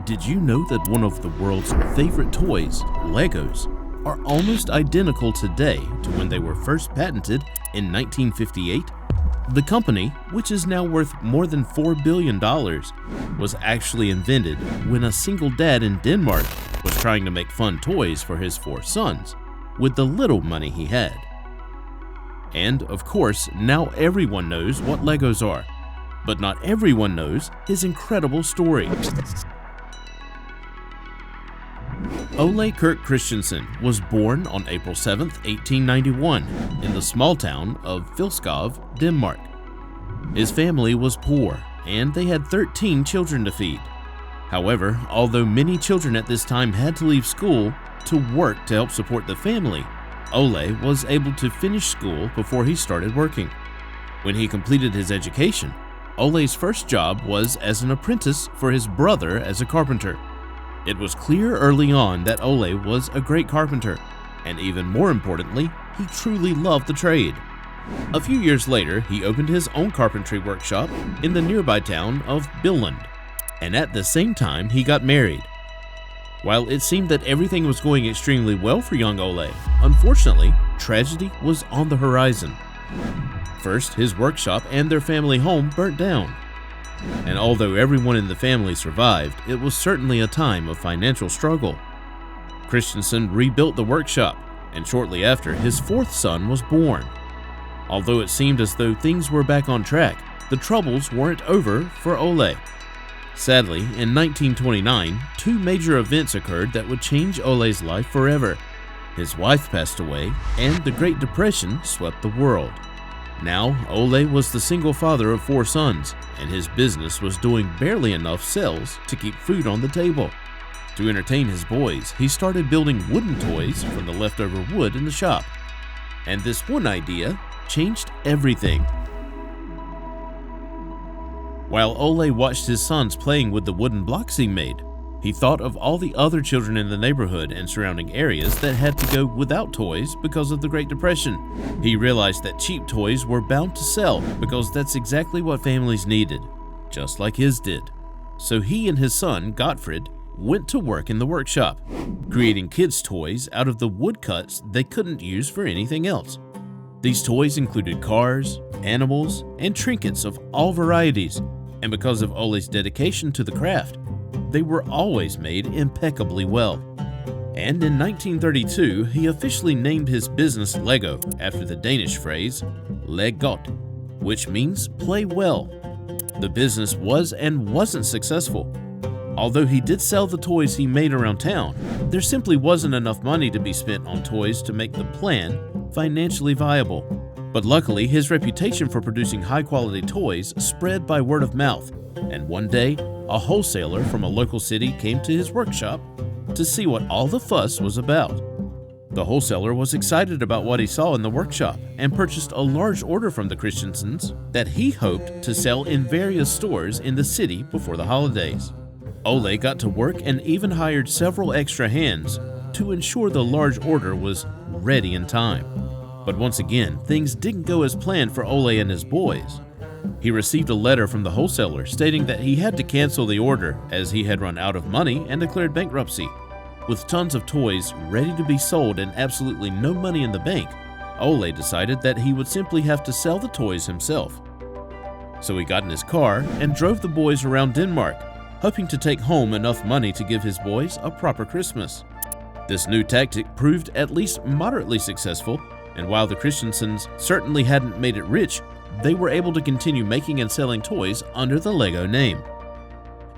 Did you know that one of the world's favorite toys, Legos, are almost identical today to when they were first patented in 1958? The company, which is now worth more than $4 billion, was actually invented when a single dad in Denmark was trying to make fun toys for his 4 sons with the little money he had. And of course, now everyone knows what Legos are, but not everyone knows his incredible story. Ole Kirk Christensen was born on April 7, 1891, in the small town of Filskov, Denmark. His family was poor, and they had 13 children to feed. However, although many children at this time had to leave school to work to help support the family, Ole was able to finish school before he started working. When he completed his education, Ole's first job was as an apprentice for his brother as a carpenter. It was clear early on that Ole was a great carpenter, and even more importantly, he truly loved the trade. A few years later, he opened his own carpentry workshop in the nearby town of Billund, and at the same time he got married. While it seemed that everything was going extremely well for young Ole, unfortunately, tragedy was on the horizon. First, his workshop and their family home burnt down. And although everyone in the family survived, it was certainly a time of financial struggle. Christensen rebuilt the workshop, and shortly after, his 4th son was born. Although it seemed as though things were back on track, the troubles weren't over for Ole. Sadly, in 1929, 2 major events occurred that would change Ole's life forever. His wife passed away, and the Great Depression swept the world. Now, Ole was the single father of 4 sons, and his business was doing barely enough sales to keep food on the table. To entertain his boys, he started building wooden toys from the leftover wood in the shop. And this one idea changed everything. While Ole watched his sons playing with the wooden blocks he made, he thought of all the other children in the neighborhood and surrounding areas that had to go without toys because of the Great Depression. He realized that cheap toys were bound to sell because that's exactly what families needed, just like his did. So he and his son, Gottfried, went to work in the workshop, creating kids' toys out of the woodcuts they couldn't use for anything else. These toys included cars, animals, and trinkets of all varieties, and because of Ole's dedication to the craft, they were always made impeccably well. And in 1932, he officially named his business Lego after the Danish phrase "leg godt," which means play well. The business was and wasn't successful. Although he did sell the toys he made around town, there simply wasn't enough money to be spent on toys to make the plan financially viable. But luckily, his reputation for producing high-quality toys spread by word of mouth, and one day, a wholesaler from a local city came to his workshop to see what all the fuss was about. The wholesaler was excited about what he saw in the workshop and purchased a large order from the Christensens that he hoped to sell in various stores in the city before the holidays. Ole got to work and even hired several extra hands to ensure the large order was ready in time. But once again, things didn't go as planned for Ole and his boys. He received a letter from the wholesaler stating that he had to cancel the order as he had run out of money and declared bankruptcy. With tons of toys ready to be sold and absolutely no money in the bank, Ole decided that he would simply have to sell the toys himself. So he got in his car and drove the boys around Denmark, hoping to take home enough money to give his boys a proper Christmas. This new tactic proved at least moderately successful, and while the Christensens certainly hadn't made it rich, they were able to continue making and selling toys under the Lego name.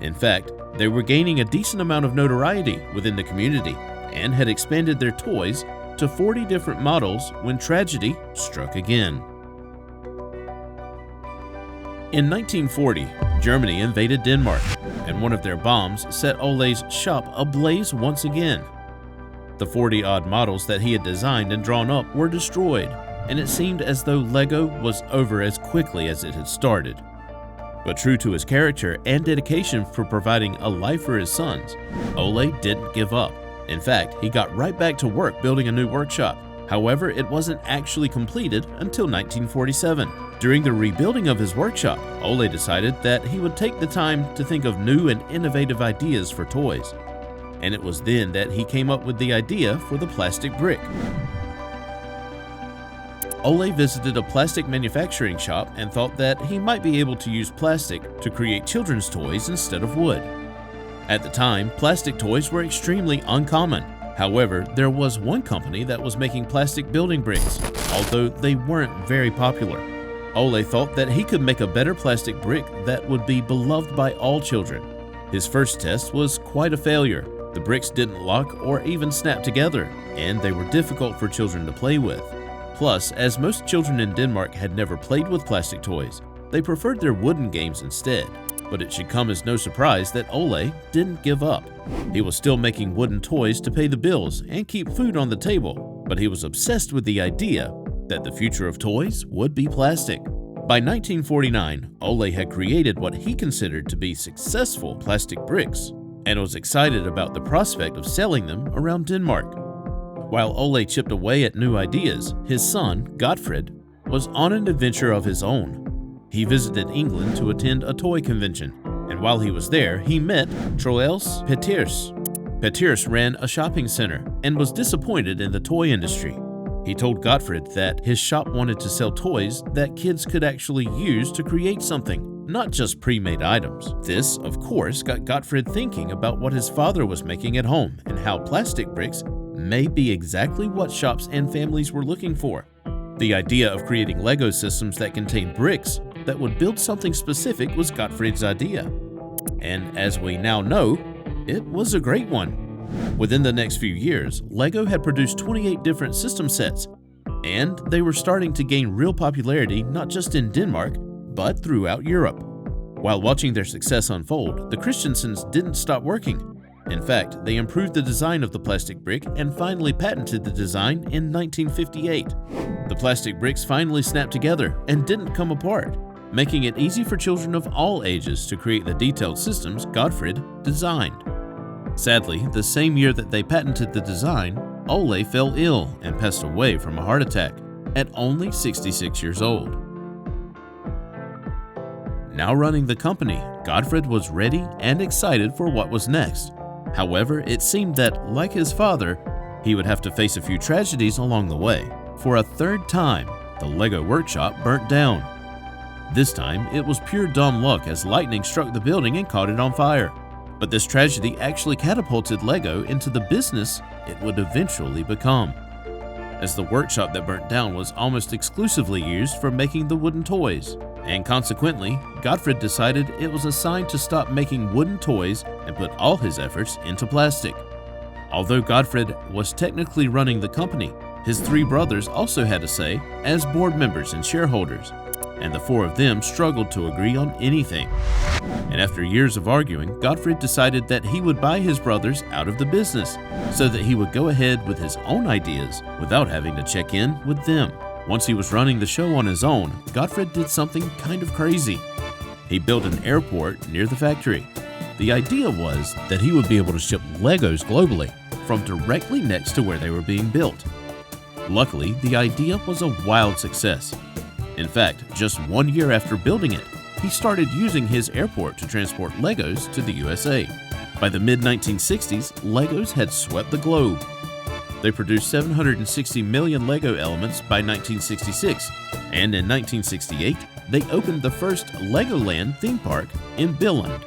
In fact, they were gaining a decent amount of notoriety within the community and had expanded their toys to 40 different models when tragedy struck again. In 1940, Germany invaded Denmark, and one of their bombs set Ole's shop ablaze once again. The 40-odd models that he had designed and drawn up were destroyed, and it seemed as though Lego was over as quickly as it had started. But true to his character and dedication for providing a life for his sons, Ole didn't give up. In fact, he got right back to work building a new workshop. However, it wasn't actually completed until 1947. During the rebuilding of his workshop, Ole decided that he would take the time to think of new and innovative ideas for toys. And it was then that he came up with the idea for the plastic brick. Ole visited a plastic manufacturing shop and thought that he might be able to use plastic to create children's toys instead of wood. At the time, plastic toys were extremely uncommon. However, there was one company that was making plastic building bricks, although they weren't very popular. Ole thought that he could make a better plastic brick that would be beloved by all children. His first test was quite a failure. The bricks didn't lock or even snap together, and they were difficult for children to play with. Plus, as most children in Denmark had never played with plastic toys, they preferred their wooden games instead. But it should come as no surprise that Ole didn't give up. He was still making wooden toys to pay the bills and keep food on the table, but he was obsessed with the idea that the future of toys would be plastic. By 1949, Ole had created what he considered to be successful plastic bricks and was excited about the prospect of selling them around Denmark. While Ole chipped away at new ideas, his son, Gottfried, was on an adventure of his own. He visited England to attend a toy convention, and while he was there, he met Troels Peters. Peters ran a shopping center and was disappointed in the toy industry. He told Gottfried that his shop wanted to sell toys that kids could actually use to create something, not just pre-made items. This, of course, got Gottfried thinking about what his father was making at home and how plastic bricks may be exactly what shops and families were looking for. The idea of creating Lego systems that contained bricks that would build something specific was Gottfried's idea. And as we now know, it was a great one. Within the next few years, Lego had produced 28 different system sets, and they were starting to gain real popularity not just in Denmark, but throughout Europe. While watching their success unfold, the Christensens didn't stop working. In fact, they improved the design of the plastic brick and finally patented the design in 1958. The plastic bricks finally snapped together and didn't come apart, making it easy for children of all ages to create the detailed systems Gottfried designed. Sadly, the same year that they patented the design, Ole fell ill and passed away from a heart attack at only 66 years old. Now running the company, Gottfried was ready and excited for what was next. However, it seemed that, like his father, he would have to face a few tragedies along the way. For a third time, the Lego workshop burnt down. This time, it was pure dumb luck as lightning struck the building and caught it on fire. But this tragedy actually catapulted Lego into the business it would eventually become, as the workshop that burnt down was almost exclusively used for making the wooden toys. And consequently, Gottfried decided it was a sign to stop making wooden toys and put all his efforts into plastic. Although Gottfried was technically running the company, his three brothers also had a say as board members and shareholders, and the four of them struggled to agree on anything. And after years of arguing, Gottfried decided that he would buy his brothers out of the business so that he would go ahead with his own ideas without having to check in with them. Once he was running the show on his own, Gottfried did something kind of crazy. He built an airport near the factory. The idea was that he would be able to ship Legos globally from directly next to where they were being built. Luckily, the idea was a wild success. In fact, just 1 year after building it, he started using his airport to transport Legos to the USA. By the mid-1960s, Legos had swept the globe. They produced 760 million Lego elements by 1966, and in 1968, they opened the first Legoland theme park in Billund.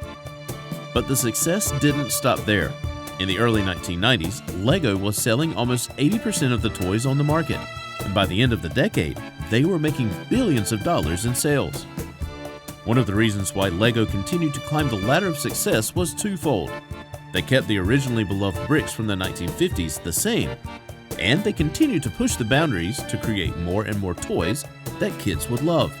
But the success didn't stop there. In the early 1990s, Lego was selling almost 80% of the toys on the market, and by the end of the decade, they were making billions of dollars in sales. One of the reasons why Lego continued to climb the ladder of success was twofold. They kept the originally beloved bricks from the 1950s the same, and they continued to push the boundaries to create more and more toys that kids would love.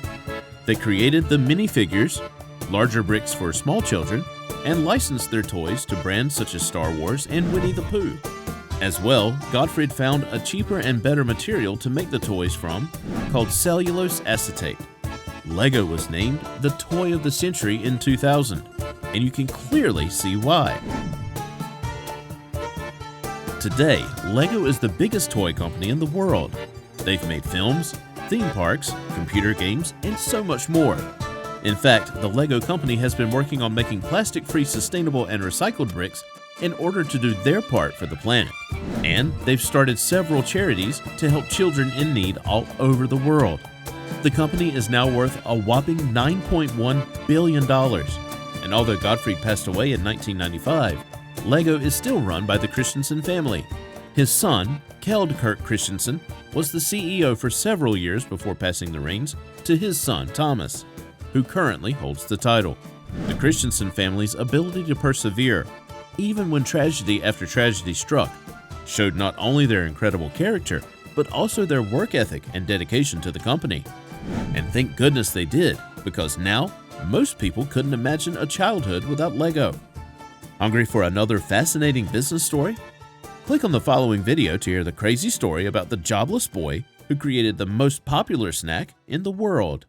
They created the minifigures, larger bricks for small children, and licensed their toys to brands such as Star Wars and Winnie the Pooh. As well, Gottfried found a cheaper and better material to make the toys from, called cellulose acetate. Lego was named the Toy of the Century in 2000, and you can clearly see why. Today, LEGO is the biggest toy company in the world. They've made films, theme parks, computer games, and so much more. In fact, the LEGO company has been working on making plastic-free, sustainable, and recycled bricks in order to do their part for the planet. And they've started several charities to help children in need all over the world. The company is now worth a whopping $9.1 billion. And although Gottfried passed away in 1995, LEGO is still run by the Christensen family. His son, Kjeld Kirk Christensen, was the CEO for several years before passing the reins to his son, Thomas, who currently holds the title. The Christensen family's ability to persevere, even when tragedy after tragedy struck, showed not only their incredible character, but also their work ethic and dedication to the company. And thank goodness they did, because now most people couldn't imagine a childhood without LEGO. Hungry for another fascinating business story? Click on the following video to hear the crazy story about the jobless boy who created the most popular snack in the world.